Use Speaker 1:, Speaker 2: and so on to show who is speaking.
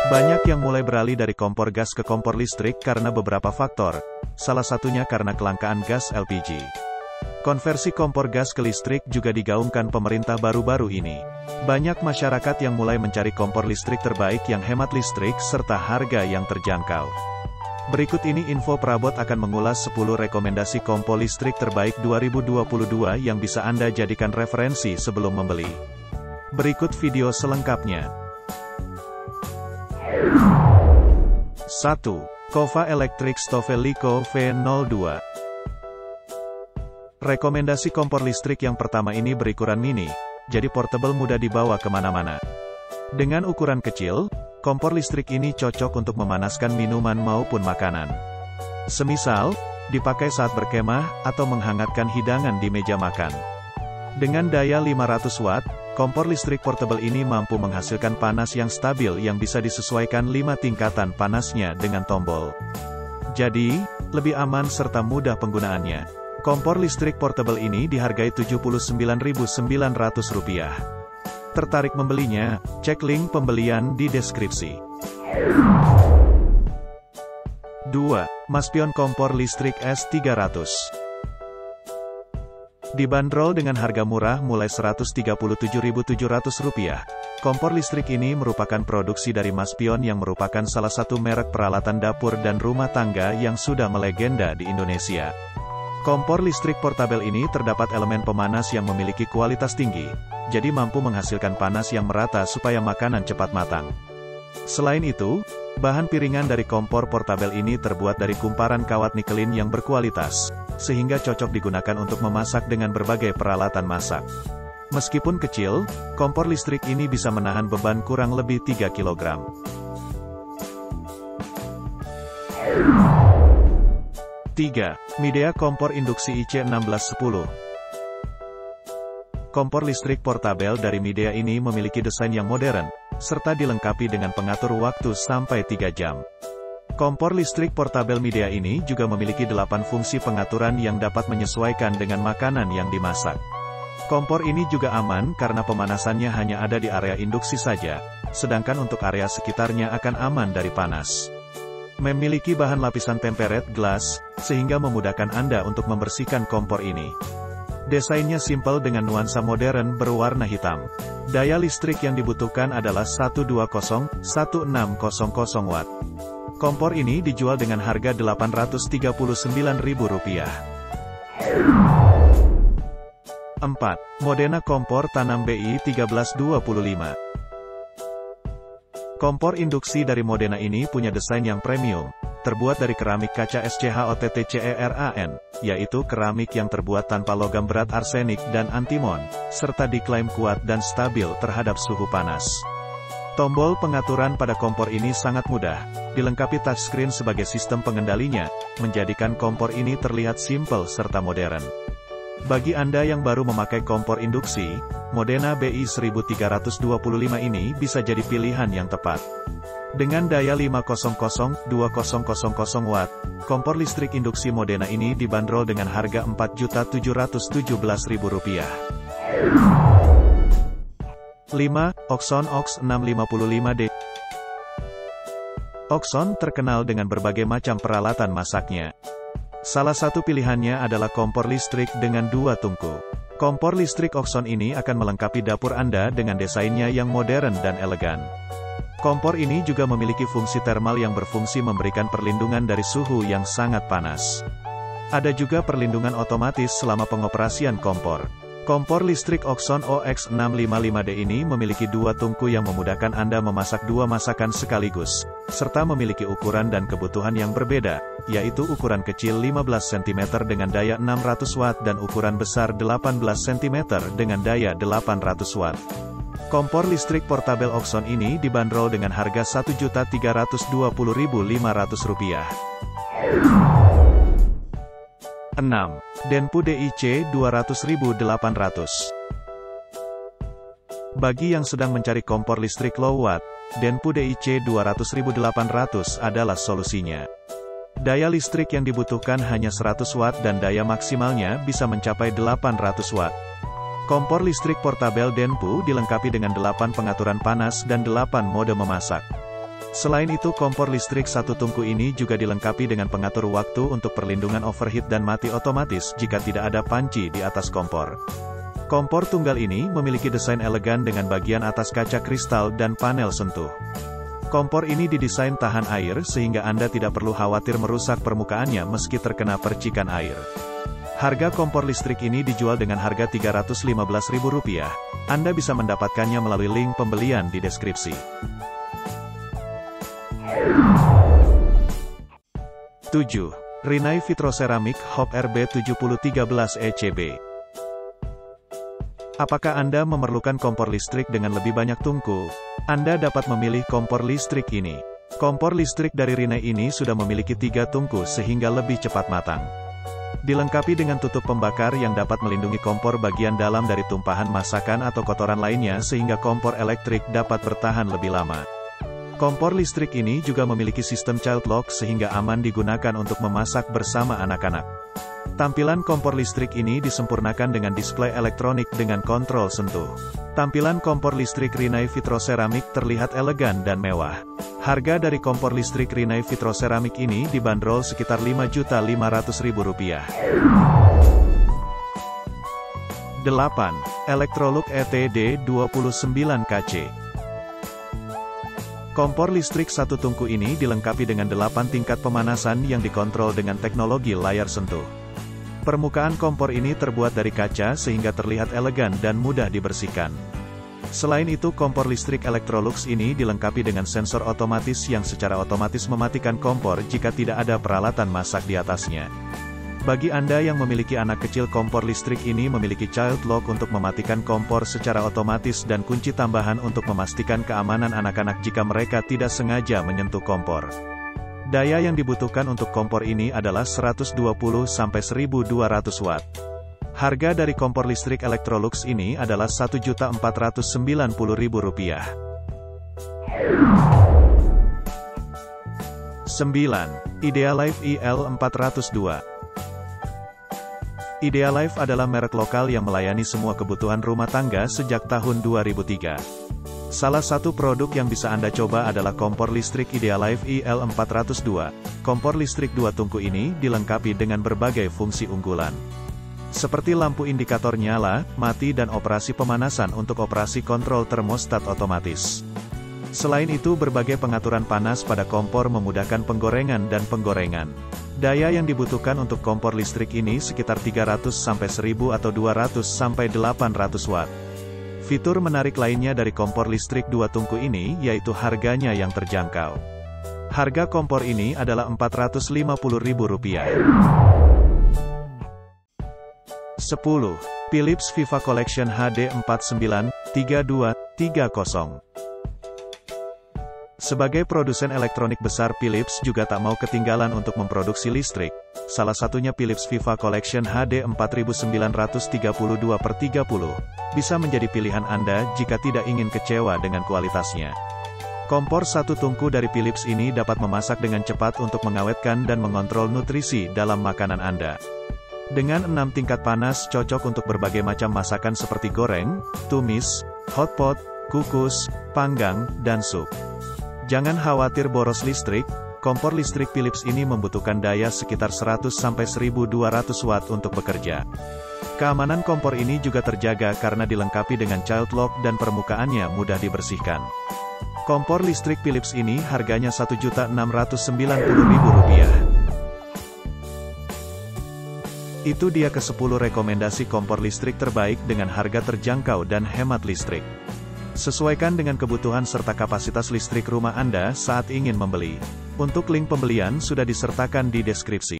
Speaker 1: Banyak yang mulai beralih dari kompor gas ke kompor listrik karena beberapa faktor, salah satunya karena kelangkaan gas LPG. Konversi kompor gas ke listrik juga digaungkan pemerintah baru-baru ini. Banyak masyarakat yang mulai mencari kompor listrik terbaik yang hemat listrik serta harga yang terjangkau. Berikut ini info perabot akan mengulas 10 rekomendasi kompor listrik terbaik 2022 yang bisa Anda jadikan referensi sebelum membeli. Berikut video selengkapnya. 1. Kova Electric Stove Lico V02. Rekomendasi kompor listrik yang pertama ini berukuran mini, jadi portable mudah dibawa kemana-mana. Dengan ukuran kecil, kompor listrik ini cocok untuk memanaskan minuman maupun makanan. Semisal, dipakai saat berkemah, atau menghangatkan hidangan di meja makan. Dengan daya 500 watt, kompor listrik portable ini mampu menghasilkan panas yang stabil yang bisa disesuaikan 5 tingkatan panasnya dengan tombol. Jadi, lebih aman serta mudah penggunaannya. Kompor listrik portable ini dihargai Rp79.900. Tertarik membelinya? Cek link pembelian di deskripsi. 2. Maspion Kompor Listrik S300. Dibanderol dengan harga murah mulai Rp137.700. Kompor listrik ini merupakan produksi dari Maspion yang merupakan salah satu merek peralatan dapur dan rumah tangga yang sudah melegenda di Indonesia. Kompor listrik portabel ini terdapat elemen pemanas yang memiliki kualitas tinggi, jadi mampu menghasilkan panas yang merata supaya makanan cepat matang. Selain itu, bahan piringan dari kompor portabel ini terbuat dari kumparan kawat nikelin yang berkualitas, sehingga cocok digunakan untuk memasak dengan berbagai peralatan masak. Meskipun kecil, kompor listrik ini bisa menahan beban kurang lebih 3 kg. 3. Midea Kompor Induksi IC1610. Kompor listrik portabel dari Midea ini memiliki desain yang modern, serta dilengkapi dengan pengatur waktu sampai 3 jam. Kompor listrik portabel Midea ini juga memiliki 8 fungsi pengaturan yang dapat menyesuaikan dengan makanan yang dimasak. Kompor ini juga aman karena pemanasannya hanya ada di area induksi saja, sedangkan untuk area sekitarnya akan aman dari panas. Memiliki bahan lapisan tempered glass, sehingga memudahkan Anda untuk membersihkan kompor ini. Desainnya simpel dengan nuansa modern berwarna hitam. Daya listrik yang dibutuhkan adalah 120-1600 watt. Kompor ini dijual dengan harga Rp839.000. 4. Modena Kompor Tanam BI 1325. Kompor induksi dari Modena ini punya desain yang premium, terbuat dari keramik kaca SCHOTTCERAN, yaitu keramik yang terbuat tanpa logam berat arsenik dan antimon, serta diklaim kuat dan stabil terhadap suhu panas. Tombol pengaturan pada kompor ini sangat mudah, dilengkapi touchscreen sebagai sistem pengendalinya, menjadikan kompor ini terlihat simpel serta modern. Bagi Anda yang baru memakai kompor induksi, Modena BI 1325 ini bisa jadi pilihan yang tepat. Dengan daya 500-2000 watt, kompor listrik induksi Modena ini dibanderol dengan harga Rp4.717.000. 5. Oxon OX 655D. Oxon terkenal dengan berbagai macam peralatan masaknya. Salah satu pilihannya adalah kompor listrik dengan 2 tungku. Kompor listrik Oxon ini akan melengkapi dapur Anda dengan desainnya yang modern dan elegan. Kompor ini juga memiliki fungsi thermal yang berfungsi memberikan perlindungan dari suhu yang sangat panas. Ada juga perlindungan otomatis selama pengoperasian kompor. Kompor listrik Oxon OX655D ini memiliki 2 tungku yang memudahkan Anda memasak 2 masakan sekaligus, serta memiliki ukuran dan kebutuhan yang berbeda, yaitu ukuran kecil 15 cm dengan daya 600 watt dan ukuran besar 18 cm dengan daya 800 watt. Kompor listrik portabel Oxon ini dibanderol dengan harga Rp1.320.500. 6. Denpu DIC 200.800. Bagi yang sedang mencari kompor listrik low watt, Denpu DIC 200.800 adalah solusinya. Daya listrik yang dibutuhkan hanya 100 watt dan daya maksimalnya bisa mencapai 800 watt. Kompor listrik portabel Denpu dilengkapi dengan 8 pengaturan panas dan 8 mode memasak. Selain itu kompor listrik satu tungku ini juga dilengkapi dengan pengatur waktu untuk perlindungan overheat dan mati otomatis jika tidak ada panci di atas kompor. Kompor tunggal ini memiliki desain elegan dengan bagian atas kaca kristal dan panel sentuh. Kompor ini didesain tahan air sehingga Anda tidak perlu khawatir merusak permukaannya meski terkena percikan air. Harga kompor listrik ini dijual dengan harga Rp315.000. Anda bisa mendapatkannya melalui link pembelian di deskripsi. 7. Rinnai Vitroceramic Hope RB7013 ECB. Apakah Anda memerlukan kompor listrik dengan lebih banyak tungku? Anda dapat memilih kompor listrik ini. Kompor listrik dari Rinnai ini sudah memiliki 3 tungku sehingga lebih cepat matang. Dilengkapi dengan tutup pembakar yang dapat melindungi kompor bagian dalam dari tumpahan masakan atau kotoran lainnya sehingga kompor elektrik dapat bertahan lebih lama. Kompor listrik ini juga memiliki sistem child lock sehingga aman digunakan untuk memasak bersama anak-anak. Tampilan kompor listrik ini disempurnakan dengan display elektronik dengan kontrol sentuh. Tampilan kompor listrik Rinnai Vitroceramic terlihat elegan dan mewah. Harga dari kompor listrik Rinnai Vitroceramic ini dibanderol sekitar Rp5.500.000. 8. Electrolux ETD 29KC. Kompor listrik satu tungku ini dilengkapi dengan 8 tingkat pemanasan yang dikontrol dengan teknologi layar sentuh. Permukaan kompor ini terbuat dari kaca sehingga terlihat elegan dan mudah dibersihkan. Selain itu kompor listrik Electrolux ini dilengkapi dengan sensor otomatis yang secara otomatis mematikan kompor jika tidak ada peralatan masak di atasnya. Bagi Anda yang memiliki anak kecil, kompor listrik ini memiliki child lock untuk mematikan kompor secara otomatis dan kunci tambahan untuk memastikan keamanan anak-anak jika mereka tidak sengaja menyentuh kompor. Daya yang dibutuhkan untuk kompor ini adalah 120-1200 watt. Harga dari kompor listrik Electrolux ini adalah Rp1.490.000. 9. Idealife IL402. Idealife adalah merek lokal yang melayani semua kebutuhan rumah tangga sejak tahun 2003. Salah satu produk yang bisa Anda coba adalah kompor listrik Idealife IL402. Kompor listrik 2 tungku ini dilengkapi dengan berbagai fungsi unggulan, seperti lampu indikator nyala, mati dan operasi pemanasan untuk operasi kontrol termostat otomatis. Selain itu berbagai pengaturan panas pada kompor memudahkan penggorengan dan penggorengan. Daya yang dibutuhkan untuk kompor listrik ini sekitar 300-1000 atau 200-800 watt. Fitur menarik lainnya dari kompor listrik 2 tungku ini yaitu harganya yang terjangkau. Harga kompor ini adalah Rp450.000. 10. Philips Viva Collection HD 493230. Sebagai produsen elektronik besar, Philips juga tak mau ketinggalan untuk memproduksi listrik. Salah satunya Philips Viva Collection HD 4932/30 bisa menjadi pilihan Anda jika tidak ingin kecewa dengan kualitasnya. Kompor satu tungku dari Philips ini dapat memasak dengan cepat untuk mengawetkan dan mengontrol nutrisi dalam makanan Anda. Dengan 6 tingkat panas cocok untuk berbagai macam masakan seperti goreng, tumis, hotpot, kukus, panggang, dan sup. Jangan khawatir boros listrik, kompor listrik Philips ini membutuhkan daya sekitar 100-1200 watt untuk bekerja. Keamanan kompor ini juga terjaga karena dilengkapi dengan child lock dan permukaannya mudah dibersihkan. Kompor listrik Philips ini harganya Rp1.690.000. Itu dia ke-10 rekomendasi kompor listrik terbaik dengan harga terjangkau dan hemat listrik. Sesuaikan dengan kebutuhan serta kapasitas listrik rumah Anda saat ingin membeli. Untuk link pembelian sudah disertakan di deskripsi.